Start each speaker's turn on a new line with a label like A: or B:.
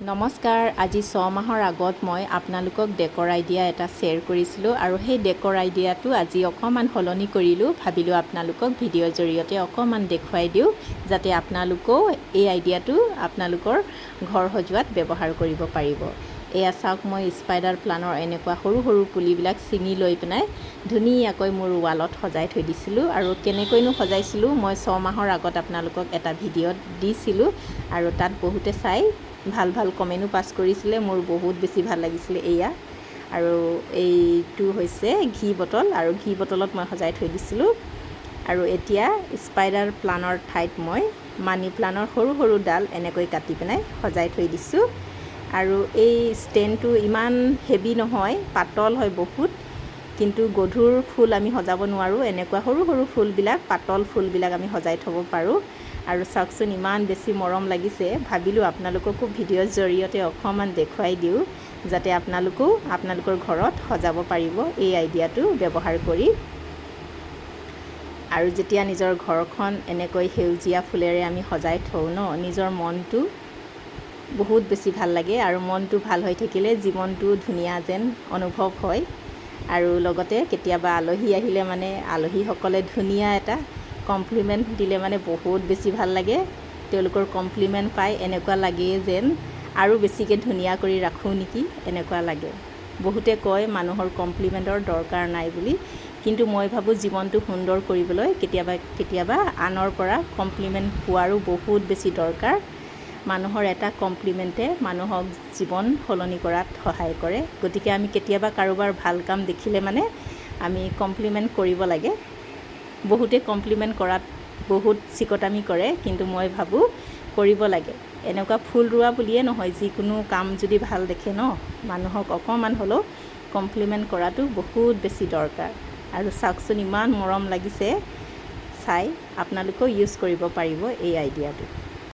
A: নমস্কাৰ। আজি 6 মাহৰ আগত মই আপোনালোকক ডেকৰ আইডিয়া এটা শ্বেয়াৰ কৰিছিলোঁ আৰু সেই ডেকৰ আইডিয়াটো আজি অকণমান সলনি কৰিলোঁ। ভাবিলোঁ আপোনালোকক ভিডিঅ'ৰ জৰিয়তে অকণমান দেখুৱাই দিওঁ যাতে আপোনালোকেও এই আইডিয়াটো আপোনালোকৰ ঘৰ সজোৱাত ব্যৱহাৰ কৰিব পাৰিব। এয়া চাওক, মই স্পাইডাৰ প্লানৰ এনেকুৱা সৰু সৰু পুলিবিলাক ছিঙি লৈ পিনে ধুনীয়াকৈ মোৰ ৱালত সজাই থৈ দিছিলোঁ। আৰু কেনেকৈনো সজাইছিলোঁ মই 6 মাহৰ আগত আপোনালোকক এটা ভিডিঅ'ত দিছিলোঁ আৰু তাত বহুতে চাই ভাল ভাল কমেণ্টো পাছ কৰিছিলে। মোৰ বহুত বেছি ভাল লাগিছিলে এয়া। আৰু এইটো হৈছে ঘি বটল আৰু ঘি বটলত মই সজাই থৈ দিছিলোঁ। আৰু এতিয়া স্পাইডাৰ প্লানৰ ঠাইত মই মানি প্লানৰ সৰু সৰু ডাল এনেকৈ কাটি পিনে সজাই থৈ দিছোঁ। আৰু এই ষ্টেণ্ডটো ইমান হেভি নহয়, পাতল হয় বহুত, কিন্তু গধুৰ ফুল আমি সজাব নোৱাৰোঁ। এনেকুৱা সৰু সৰু ফুলবিলাক, পাতল ফুলবিলাক আমি সজাই থ'ব পাৰোঁ। আৰু চাওকচোন ইমান বেছি মৰম লাগিছে। ভাবিলোঁ আপোনালোককো ভিডিঅ'ৰ জৰিয়তে অকণমান দেখুৱাই দিওঁ যাতে আপোনালোকেও আপোনালোকৰ ঘৰত সজাব পাৰিব এই আইডিয়াটো ব্যৱহাৰ কৰি। আৰু যেতিয়া নিজৰ ঘৰখন এনেকৈ সেউজীয়া ফুলেৰে আমি সজাই থওঁ ন, নিজৰ মনটো বহুত বেছি ভাল লাগে। আৰু মনটো ভাল হৈ থাকিলে জীৱনটো ধুনীয়া যেন অনুভৱ হয়। আৰু লগতে কেতিয়াবা আলহী আহিলে মানে আলহীসকলে ধুনীয়া এটা কমপ্লিমেণ্ট দিলে মানে বহুত বেছি ভাল লাগে। তেওঁলোকৰ কমপ্লিমেণ্ট পাই এনেকুৱা লাগে যেন আৰু বেছিকৈ ধুনীয়া কৰি ৰাখোঁ নেকি, এনেকুৱা লাগে। বহুতে কয় মানুহৰ কমপ্লিমেণ্টৰ দৰকাৰ নাই বুলি, কিন্তু মই ভাবোঁ জীৱনটো সুন্দৰ কৰিবলৈ কেতিয়াবা কেতিয়াবা আনৰ পৰা কমপ্লিমেণ্ট পোৱাৰো বহুত বেছি দৰকাৰ। মানুহৰ এটা কমপ্লিমেণ্টে মানুহক জীৱন সলনি কৰাত সহায় কৰে। গতিকে আমি কেতিয়াবা কাৰোবাৰ ভাল কাম দেখিলে মানে আমি কমপ্লিমেণ্ট কৰিব লাগে। বহুতে কমপ্লিমেণ্ট কৰাত বহুত চিকটামি কৰে, কিন্তু মই ভাবোঁ কৰিব লাগে। এনেকুৱা ফুল ৰোৱা বুলিয়ে নহয়, যিকোনো কাম যদি ভাল দেখে ন, মানুহক অকণমান হ'লেও কমপ্লিমেণ্ট কৰাটো বহুত বেছি দৰকাৰ। আৰু চাওকচোন ইমান মৰম লাগিছে চাই। আপোনালোকেও ইউজ কৰিব পাৰিব এই আইডিয়াটো।